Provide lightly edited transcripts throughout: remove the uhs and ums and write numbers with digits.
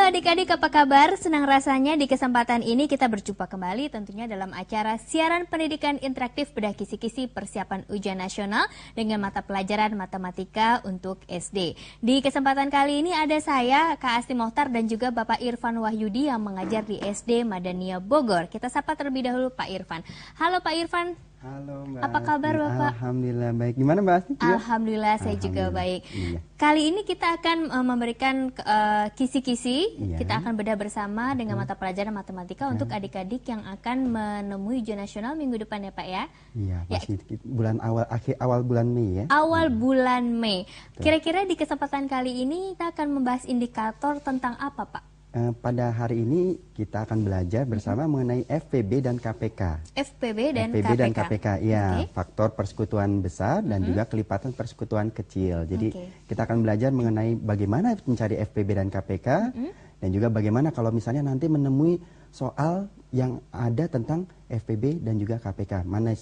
adik-adik, apa kabar? Senang rasanya di kesempatan ini kita berjumpa kembali tentunya dalam acara siaran pendidikan interaktif bedah kisi-kisi persiapan ujian nasional dengan mata pelajaran matematika untuk SD. Di kesempatan kali ini ada saya, Kak Asti Mohtar, dan juga Bapak Irfan Wahyudi yang mengajar di SD Madania Bogor. Kita sapa terlebih dahulu Pak Irfan. Halo Pak Irfan. Halo Mbak. Apa kabar Bapak? Alhamdulillah baik. Gimana Mbak Asti? Alhamdulillah saya juga baik. Iya. Kali ini kita akan memberikan kisi-kisi. Iya. Kita akan bedah bersama dengan mata pelajaran matematika untuk adik-adik yang akan menemui ujian nasional minggu depan ya Pak ya? Iya, masih bulan awal bulan Mei ya. Awal bulan Mei. Kira-kira di kesempatan kali ini kita akan membahas indikator tentang apa Pak? Pada hari ini kita akan belajar bersama mengenai FPB dan KPK. FPB dan KPK, iya, faktor persekutuan besar dan juga kelipatan persekutuan kecil. Jadi kita akan belajar mengenai bagaimana mencari FPB dan KPK dan juga bagaimana kalau misalnya nanti menemui soal yang ada tentang FPB dan juga KPK. Mana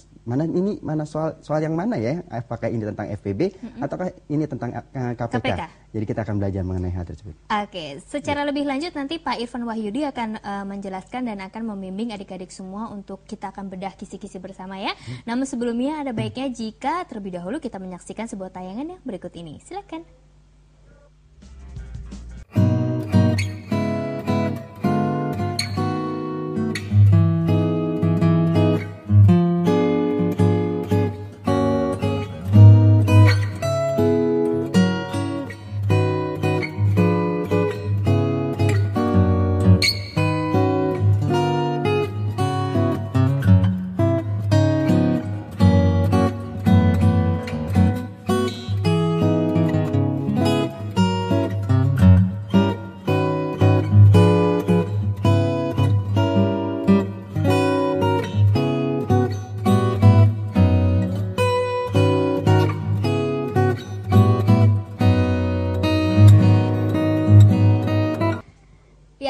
soal yang mana ya? Apakah ini tentang FPB ataukah ini tentang KPK? Jadi kita akan belajar mengenai hal tersebut. Oke, secara lebih lanjut nanti Pak Irfan Wahyudi akan menjelaskan dan akan membimbing adik-adik semua untuk kita akan bedah kisi-kisi bersama ya. Namun sebelumnya ada baiknya jika terlebih dahulu kita menyaksikan sebuah tayangan yang berikut ini. Silakan.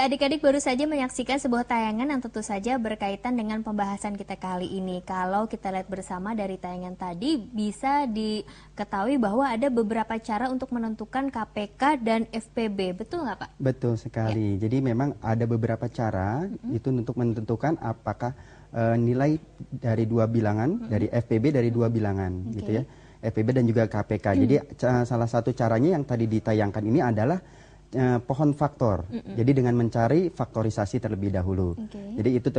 Adik-adik baru saja menyaksikan sebuah tayangan yang tentu saja berkaitan dengan pembahasan kita kali ini. Kalau kita lihat bersama dari tayangan tadi, bisa diketahui bahwa ada beberapa cara untuk menentukan KPK dan FPB. Betul nggak Pak? Betul sekali. Ya. Jadi memang ada beberapa cara itu untuk menentukan apakah nilai dari dua bilangan, dari FPB dari dua bilangan, gitu ya. FPB dan juga KPK. Jadi salah satu caranya yang tadi ditayangkan ini adalah pohon faktor. Jadi dengan mencari faktorisasi terlebih dahulu. Jadi itu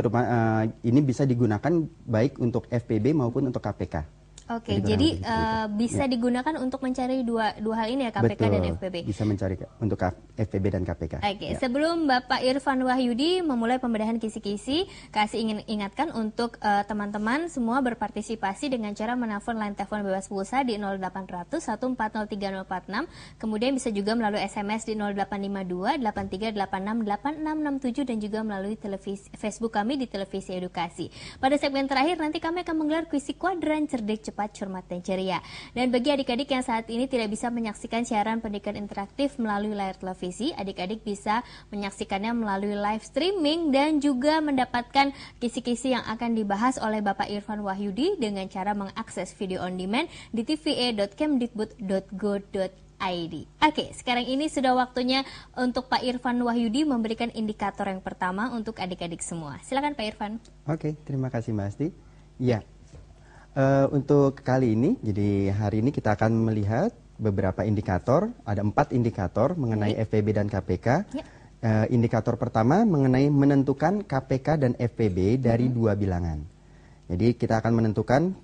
ini bisa digunakan baik untuk FPB maupun untuk KPK. Oke, jadi bisa digunakan untuk mencari dua hal ini ya, KPK dan FPB. Bisa mencari untuk FPB dan KPK. Oke, sebelum Bapak Irfan Wahyudi memulai pembedahan kisi-kisi, kasih ingin ingatkan untuk teman-teman semua berpartisipasi dengan cara menelpon line telepon bebas pulsa di 0800 1403046, kemudian bisa juga melalui SMS di 0852 8386 8667 dan juga melalui Facebook kami di Televisi Edukasi. Pada segmen terakhir nanti kami akan menggelar kuisi kuadran cerdik cepat cermat dan ceria. Dan bagi adik-adik yang saat ini tidak bisa menyaksikan siaran pendidikan interaktif melalui layar televisi, adik-adik bisa menyaksikannya melalui live streaming dan juga mendapatkan kisi-kisi yang akan dibahas oleh Bapak Irfan Wahyudi dengan cara mengakses video on demand di tva.kemdikbud.go.id. Oke, sekarang ini sudah waktunya untuk Pak Irfan Wahyudi memberikan indikator yang pertama untuk adik-adik semua. Silakan Pak Irfan. Oke, terima kasih Mbak Asti. Ya. Untuk kali ini, jadi hari ini kita akan melihat beberapa indikator, ada 4 indikator mengenai FPB dan KPK. Indikator pertama mengenai menentukan KPK dan FPB dari dua bilangan. Jadi kita akan menentukan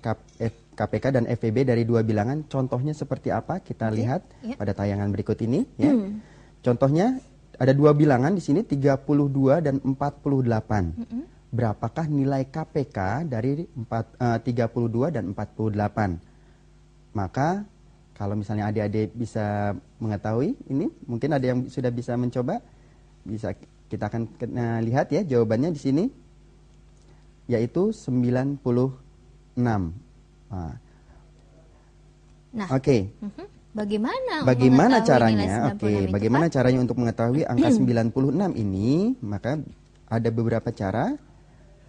KPK dan FPB dari dua bilangan. Contohnya seperti apa? Kita lihat pada tayangan berikut ini. Ya. Contohnya ada dua bilangan di sini 32 dan 48. Berapakah nilai KPK dari 32 dan 48? Maka kalau misalnya adik-adik bisa mengetahui ini, mungkin ada yang sudah bisa mencoba, bisa kita akan lihat ya jawabannya di sini, yaitu 96. Oke. Bagaimana caranya? Bagaimana caranya untuk mengetahui angka 96 ini? Maka ada beberapa cara.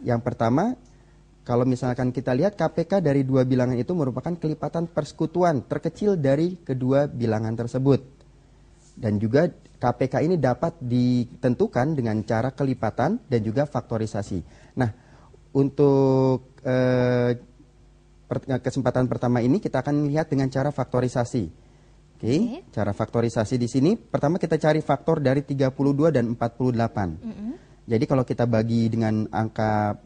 Yang pertama, kalau misalkan kita lihat KPK dari dua bilangan itu merupakan kelipatan persekutuan terkecil dari kedua bilangan tersebut. Dan juga KPK ini dapat ditentukan dengan cara kelipatan dan juga faktorisasi. Nah, untuk kesempatan pertama ini kita akan lihat dengan cara faktorisasi. Oke, cara faktorisasi di sini pertama kita cari faktor dari 32 dan 48. Jadi kalau kita bagi dengan angka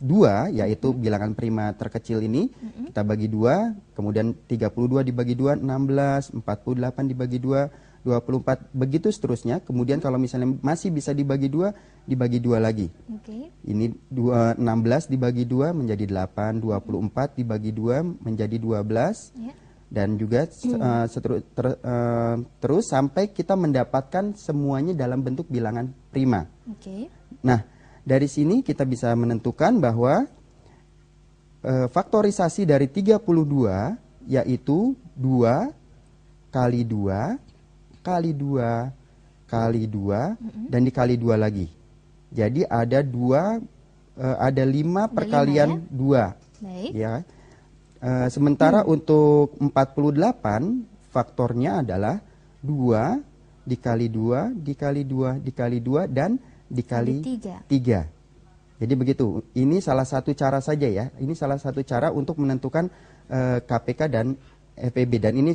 2, yaitu bilangan prima terkecil ini, kita bagi 2, kemudian 32 dibagi 2, 16, 48 dibagi 2, 24, begitu seterusnya. Kemudian kalau misalnya masih bisa dibagi 2, dibagi 2 lagi. Ini 16 dibagi 2 menjadi 8, 24 dibagi 2 menjadi 12. Dan juga terus sampai kita mendapatkan semuanya dalam bentuk bilangan prima. Nah, dari sini kita bisa menentukan bahwa faktorisasi dari 32 yaitu 2 kali 2 kali 2 kali 2 dan dikali 2 lagi. Jadi ada 5 perkalian 2. Ya. Sementara untuk 48 faktornya adalah 2 dikali 2 dikali 2 dikali 2 dan dikali 3. Jadi begitu. Ini salah satu cara saja ya. Ini salah satu cara untuk menentukan KPK dan FEB. Dan ini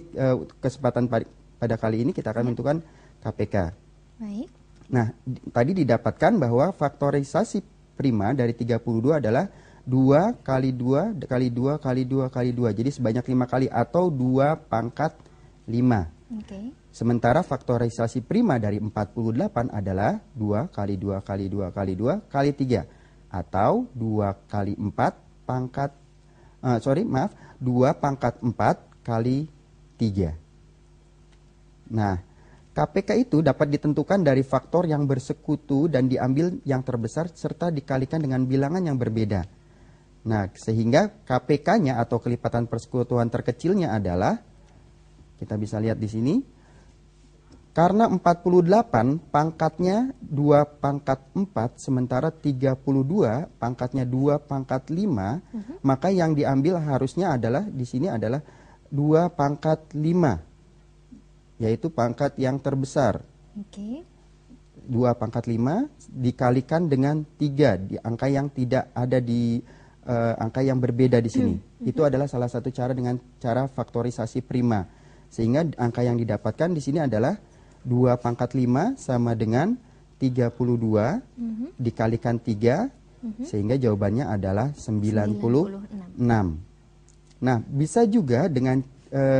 kesempatan pada kali ini kita akan menentukan KPK. Baik. Nah, tadi didapatkan bahwa faktorisasi prima dari 32 adalah 2 kali 2 kali 2 kali 2 kali 2. Jadi sebanyak 5 kali atau 2 pangkat 5. Sementara faktorisasi prima dari 48 adalah 2 kali 2 kali 2 kali 2 kali 3. Atau 2 kali 4 pangkat, 2 pangkat 4 kali 3. Nah, KPK itu dapat ditentukan dari faktor yang bersekutu dan diambil yang terbesar serta dikalikan dengan bilangan yang berbeda. Nah, sehingga KPK-nya atau kelipatan persekutuan terkecilnya adalah, kita bisa lihat di sini, karena 48 pangkatnya 2 pangkat 4, sementara 32 pangkatnya 2 pangkat 5, maka yang diambil harusnya adalah, di sini adalah 2 pangkat 5, yaitu pangkat yang terbesar. 2 pangkat 5 dikalikan dengan 3, di angka yang tidak ada di angka yang berbeda di sini. Itu adalah salah satu cara dengan cara faktorisasi prima. Sehingga angka yang didapatkan di sini adalah 2 pangkat 5 sama dengan 32 dikalikan 3, sehingga jawabannya adalah 96. Nah, bisa juga dengan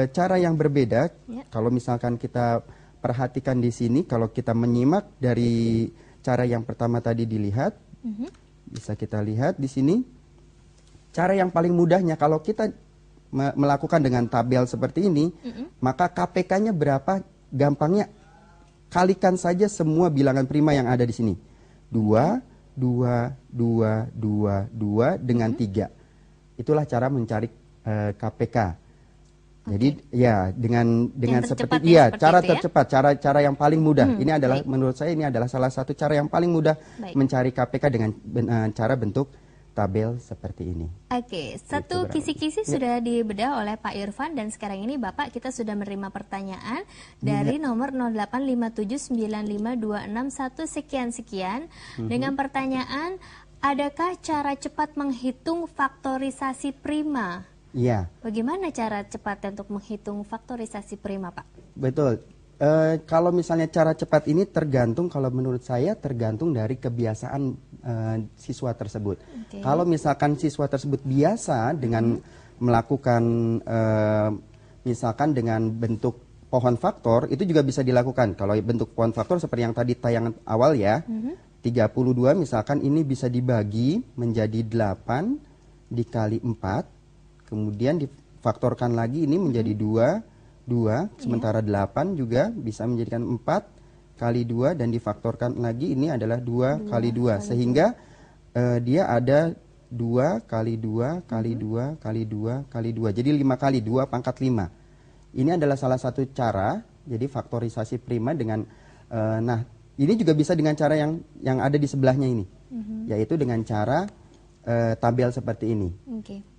cara yang berbeda. Kalau misalkan kita perhatikan di sini, kalau kita menyimak dari cara yang pertama tadi dilihat, bisa kita lihat di sini. Cara yang paling mudahnya kalau kita melakukan dengan tabel seperti ini, maka KPK-nya berapa? Gampangnya kalikan saja semua bilangan prima yang ada di sini. 2, 2, 2, 2, 2 dengan 3. Itulah cara mencari KPK. Jadi ya dengan seperti cara tercepat, cara yang paling mudah. Ini adalah menurut saya ini adalah salah satu cara yang paling mudah mencari KPK dengan cara bentuk tabel seperti ini. Satu kisi-kisi sudah dibedah oleh Pak Irfan, dan sekarang ini Bapak kita sudah menerima pertanyaan dari nomor 0857952611 sekian dengan pertanyaan, adakah cara cepat menghitung faktorisasi prima? Iya. Bagaimana cara cepat untuk menghitung faktorisasi prima, Pak? Betul. Kalau misalnya cara cepat ini tergantung, kalau menurut saya tergantung dari kebiasaan siswa tersebut. Kalau misalkan siswa tersebut biasa dengan melakukan misalkan dengan bentuk pohon faktor, itu juga bisa dilakukan. Kalau bentuk pohon faktor seperti yang tadi tayangan awal ya, 32 misalkan ini bisa dibagi menjadi 8 dikali 4, kemudian difaktorkan lagi ini menjadi 2, sementara 8 juga bisa menjadikan 4 kali 2 dan difaktorkan lagi ini adalah 2 kali 2, sehingga dia ada 2 kali 2 kali 2 kali 2 kali 2, jadi 5 kali 2 pangkat 5. Ini adalah salah satu cara, jadi faktorisasi prima dengan nah ini juga bisa dengan cara yang ada di sebelahnya ini, yaitu dengan cara tabel seperti ini.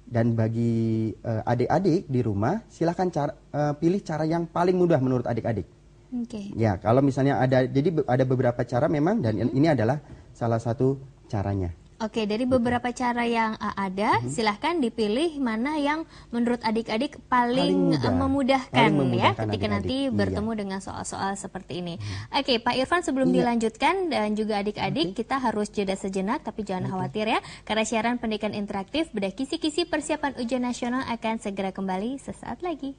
Dan bagi adik-adik di rumah, silahkan pilih cara yang paling mudah menurut adik-adik. Oke. Ya, kalau misalnya ada beberapa cara memang, dan ini adalah salah satu caranya. Oke, dari beberapa cara yang ada, silahkan dipilih mana yang menurut adik-adik paling memudahkan ya ketika nanti bertemu dengan soal-soal seperti ini. Oke, Pak Irfan, sebelum dilanjutkan dan juga adik-adik, kita harus jeda sejenak, tapi jangan khawatir ya, karena siaran pendidikan interaktif bedah kisi-kisi persiapan ujian nasional akan segera kembali sesaat lagi.